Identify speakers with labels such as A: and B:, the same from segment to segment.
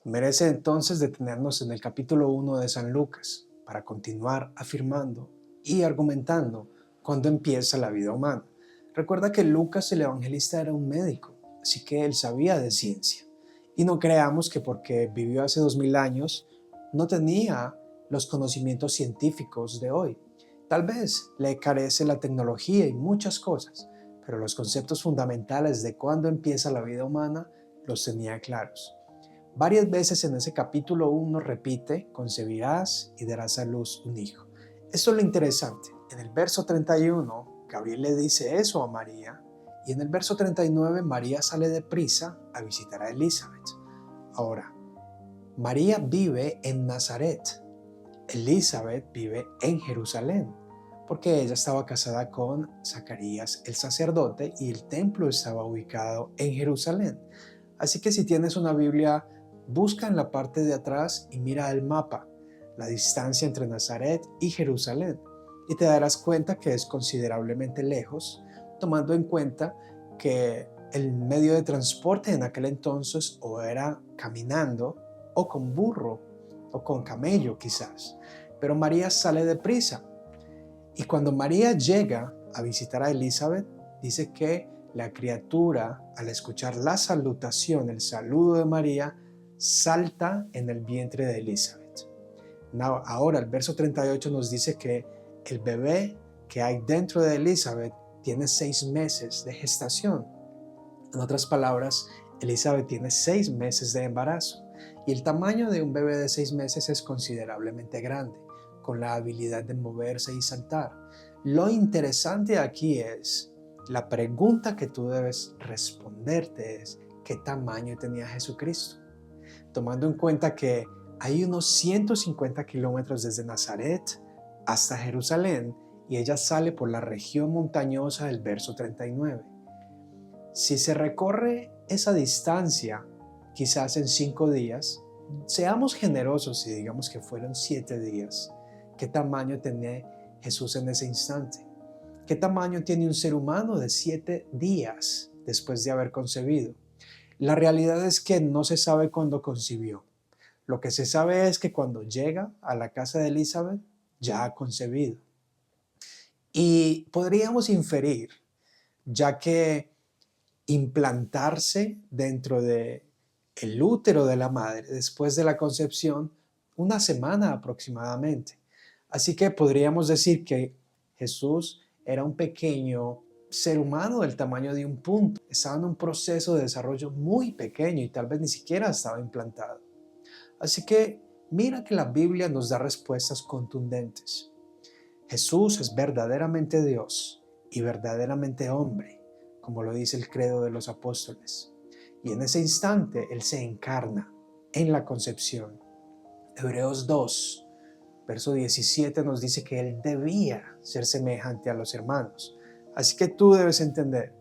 A: Merece entonces detenernos en el capítulo 1 de San Lucas para continuar afirmando y argumentando cuándo empieza la vida humana. Recuerda que Lucas el evangelista era un médico, así que él sabía de ciencia. Y no creamos que porque vivió hace 2000 años no tenía los conocimientos científicos de hoy. Tal vez le carece la tecnología y muchas cosas, pero los conceptos fundamentales de cuándo empieza la vida humana los tenía claros. Varias veces en ese capítulo 1 repite: concebirás y darás a luz un hijo. Esto es lo interesante. En el verso 31, Gabriel le dice eso a María, y en el verso 39, María sale deprisa a visitar a Elizabeth. Ahora, María vive en Nazaret, Elizabeth vive en Jerusalén, porque ella estaba casada con Zacarías el sacerdote y el templo estaba ubicado en Jerusalén. Así que si tienes una Biblia, busca en la parte de atrás y mira el mapa, la distancia entre Nazaret y Jerusalén, y te darás cuenta que es considerablemente lejos, tomando en cuenta que el medio de transporte en aquel entonces o era caminando o con burro o con camello quizás. Pero María sale deprisa, y cuando María llega a visitar a Elizabeth, dice que la criatura, al escuchar la salutación, el saludo de María, salta en el vientre de Elizabeth. Ahora el verso 38 nos dice que el bebé que hay dentro de Elizabeth tiene 6 meses de gestación. En otras palabras, Elizabeth tiene 6 meses de embarazo, y el tamaño de un bebé de 6 meses es considerablemente grande, con la habilidad de moverse y saltar. Lo interesante aquí es, la pregunta que tú debes responderte es: ¿qué tamaño tenía Jesucristo? Tomando en cuenta que hay unos 150 kilómetros desde Nazaret hasta Jerusalén, y ella sale por la región montañosa del verso 39. Si se recorre esa distancia, quizás en 5 días, seamos generosos y digamos que fueron 7 días. ¿Qué tamaño tenía Jesús en ese instante? ¿Qué tamaño tiene un ser humano de 7 días después de haber concebido? La realidad es que no se sabe cuándo concibió. Lo que se sabe es que cuando llega a la casa de Elizabeth, ya ha concebido. Y podríamos inferir, ya que implantarse dentro de el útero de la madre después de la concepción una semana aproximadamente. Así que podríamos decir que Jesús era un pequeño ser humano del tamaño de un punto. Estaba en un proceso de desarrollo muy pequeño y tal vez ni siquiera estaba implantado. Así que mira que la Biblia nos da respuestas contundentes. Jesús es verdaderamente Dios y verdaderamente hombre, como lo dice el credo de los apóstoles. Y en ese instante Él se encarna en la concepción. Hebreos 2, verso 17 nos dice que Él debía ser semejante a los hermanos. Así que tú debes entender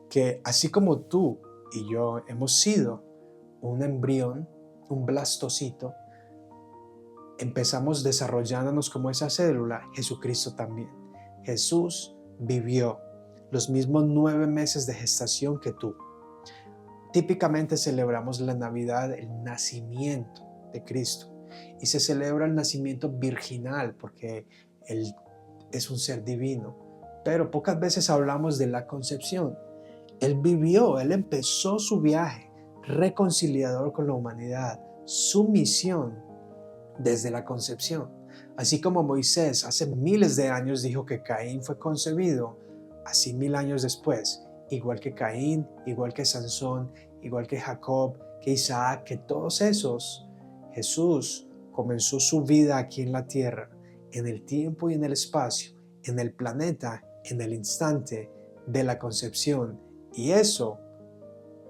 A: que así como tú y yo hemos sido un embrión, un blastocito, empezamos desarrollándonos como esa célula, Jesucristo también. Jesús vivió los mismos 9 meses de gestación que tú. Típicamente celebramos la Navidad, el nacimiento de Cristo, y se celebra el nacimiento virginal porque Él es un ser divino, pero pocas veces hablamos de la concepción. Él vivió, Él empezó su viaje reconciliador con la humanidad, su misión desde la concepción. Así como Moisés hace miles de años dijo que Caín fue concebido, así 1000 años después, igual que Caín, igual que Sansón, igual que Jacob, que Isaac, que todos esos, Jesús comenzó su vida aquí en la tierra, en el tiempo y en el espacio, en el planeta, en el instante de la concepción. Y eso,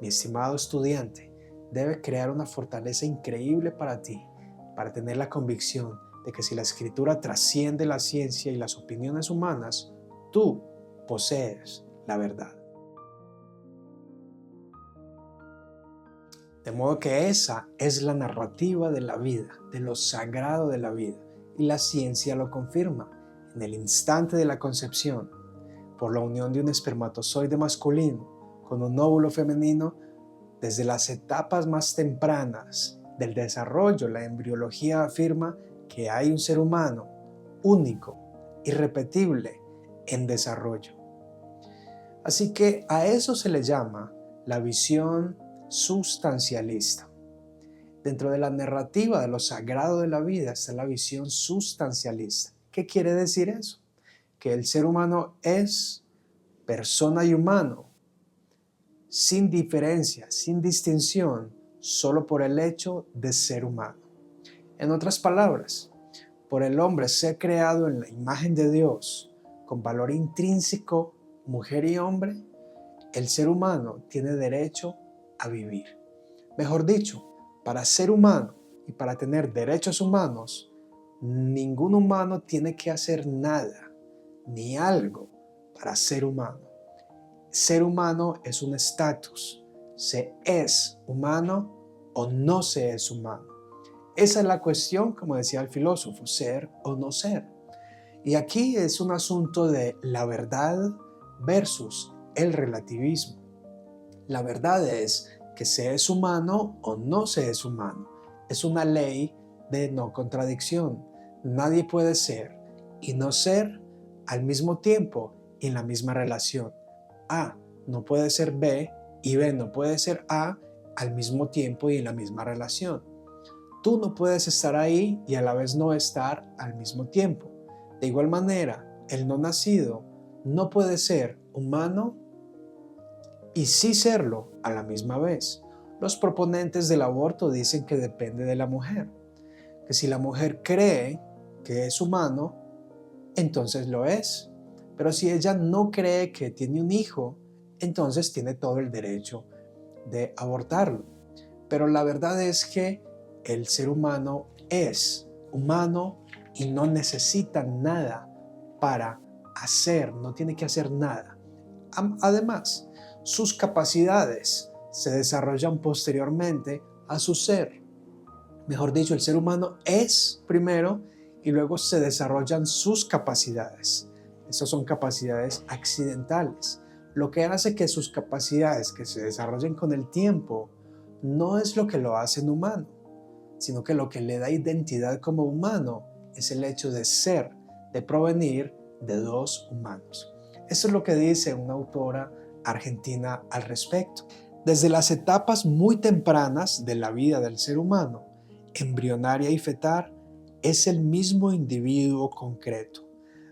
A: mi estimado estudiante, debe crear una fortaleza increíble para ti, para tener la convicción de que si la escritura trasciende la ciencia y las opiniones humanas, tú posees la verdad. De modo que esa es la narrativa de la vida, de lo sagrado de la vida, y la ciencia lo confirma. En el instante de la concepción, por la unión de un espermatozoide masculino con un óvulo femenino, desde las etapas más tempranas del desarrollo. La embriología afirma que hay un ser humano único, irrepetible, en desarrollo. Así que a eso se le llama la visión sustancialista. Dentro de la narrativa de lo sagrado de la vida está la visión sustancialista. ¿Qué quiere decir eso? Que el ser humano es persona y humano, sin diferencia, sin distinción, solo por el hecho de ser humano. En otras palabras, por el hombre ser creado en la imagen de Dios, con valor intrínseco, mujer y hombre, el ser humano tiene derecho a vivir. Mejor dicho, para ser humano y para tener derechos humanos, ningún humano tiene que hacer nada ni algo para ser humano. Ser humano es un estatus. Se es humano o no se es humano. Esa es la cuestión, como decía el filósofo, ser o no ser. Y aquí es un asunto de la verdad versus el relativismo. La verdad es que se es humano o no se es humano. Es una ley de no contradicción. Nadie puede ser y no ser al mismo tiempo y en la misma relación. A no puede ser B y B no puede ser A al mismo tiempo y en la misma relación. Tú no puedes estar ahí y a la vez no estar al mismo tiempo. De igual manera, el no nacido no puede ser humano y sí serlo a la misma vez. Los proponentes del aborto dicen que depende de la mujer, que si la mujer cree que es humano, entonces lo es. Pero si ella no cree que tiene un hijo, entonces tiene todo el derecho de abortarlo. Pero la verdad es que el ser humano es humano y no necesita nada para hacer, no tiene que hacer nada. Además, sus capacidades se desarrollan posteriormente a su ser. Mejor dicho, el ser humano es primero y luego se desarrollan sus capacidades. Esas son capacidades accidentales. Lo que hace que sus capacidades que se desarrollen con el tiempo no es lo que lo hacen humano, sino que lo que le da identidad como humano es el hecho de ser, de provenir de dos humanos. Eso es lo que dice una autora argentina al respecto. Desde las etapas muy tempranas de la vida del ser humano, embrionaria y fetal, es el mismo individuo concreto,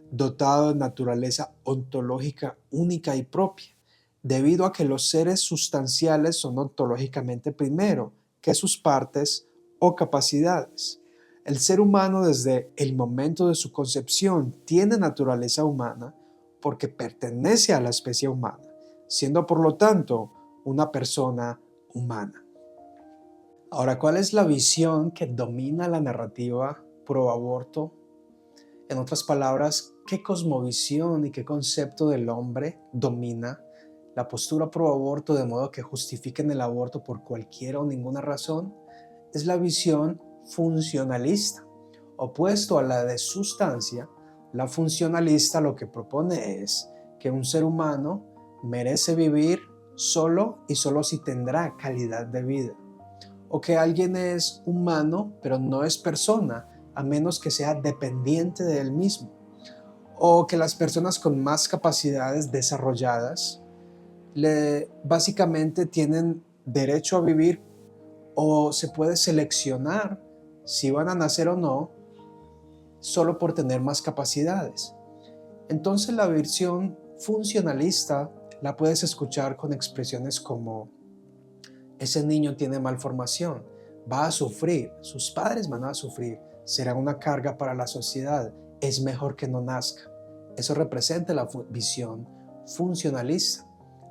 A: dotado de naturaleza ontológica única y propia, debido a que los seres sustanciales son ontológicamente primero que sus partes o capacidades. El ser humano desde el momento de su concepción tiene naturaleza humana porque pertenece a la especie humana, siendo por lo tanto una persona humana. Ahora, ¿cuál es la visión que domina la narrativa pro aborto? En otras palabras, ¿qué cosmovisión y qué concepto del hombre domina la postura pro aborto de modo que justifiquen el aborto por cualquier o ninguna razón? Es la visión funcionalista. Opuesto a la de sustancia, la funcionalista lo que propone es que un ser humano merece vivir solo y solo si tendrá calidad de vida. O que alguien es humano pero no es persona a menos que sea dependiente de él mismo. O que las personas con más capacidades desarrolladas básicamente tienen derecho a vivir o se puede seleccionar si van a nacer o no solo por tener más capacidades. Entonces la versión funcionalista la puedes escuchar con expresiones como: ese niño tiene malformación, va a sufrir, sus padres van a sufrir, será una carga para la sociedad, es mejor que no nazca. Eso representa la visión funcionalista.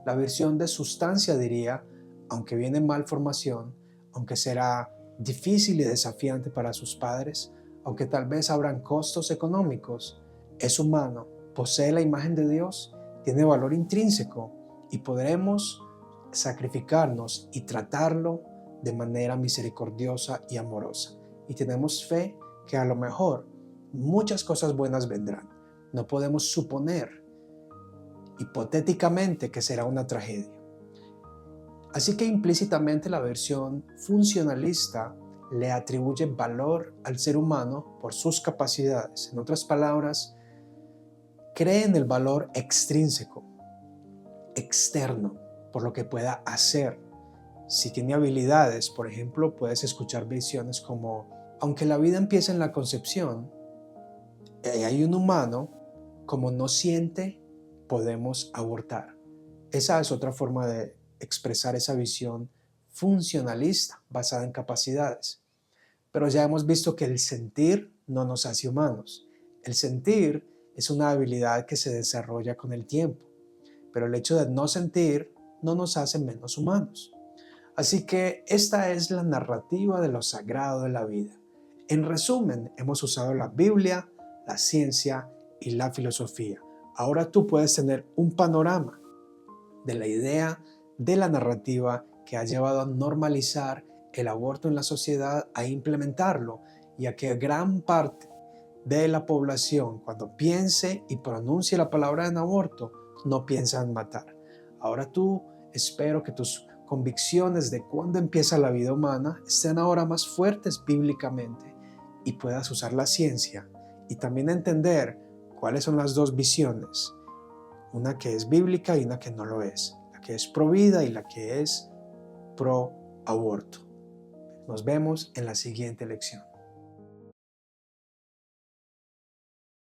A: La versión de sustancia diría: aunque viene malformación, aunque será difícil y desafiante para sus padres, aunque tal vez habrán costos económicos, es humano, posee la imagen de Dios, tiene valor intrínseco y podremos sacrificarnos y tratarlo de manera misericordiosa y amorosa. Y tenemos fe que a lo mejor muchas cosas buenas vendrán. No podemos suponer hipotéticamente que será una tragedia. Así que implícitamente la versión funcionalista le atribuye valor al ser humano por sus capacidades. En otras palabras, cree en el valor extrínseco, externo, por lo que pueda hacer. Si tiene habilidades, por ejemplo, puedes escuchar visiones como: aunque la vida empieza en la concepción, hay un humano, como no siente, podemos abortar. Esa es otra forma de expresar esa visión funcionalista basada en capacidades. Pero ya hemos visto que el sentir no nos hace humanos. El sentir es una habilidad que se desarrolla con el tiempo, pero el hecho de no sentir no nos hace menos humanos. Así que esta es la narrativa de lo sagrado de la vida. En resumen, hemos usado la Biblia, la ciencia y la filosofía. Ahora tú puedes tener un panorama de la idea de la narrativa que ha llevado a normalizar el aborto en la sociedad, a implementarlo y a que gran parte de la población, cuando piense y pronuncie la palabra en aborto, no piensa en matar. Ahora tú, espero que tus convicciones de cuándo empieza la vida humana estén ahora más fuertes bíblicamente y puedas usar la ciencia y también entender cuáles son las dos visiones, una que es bíblica y una que no lo es, la que es pro vida y la que es pro aborto. Nos vemos en la siguiente lección.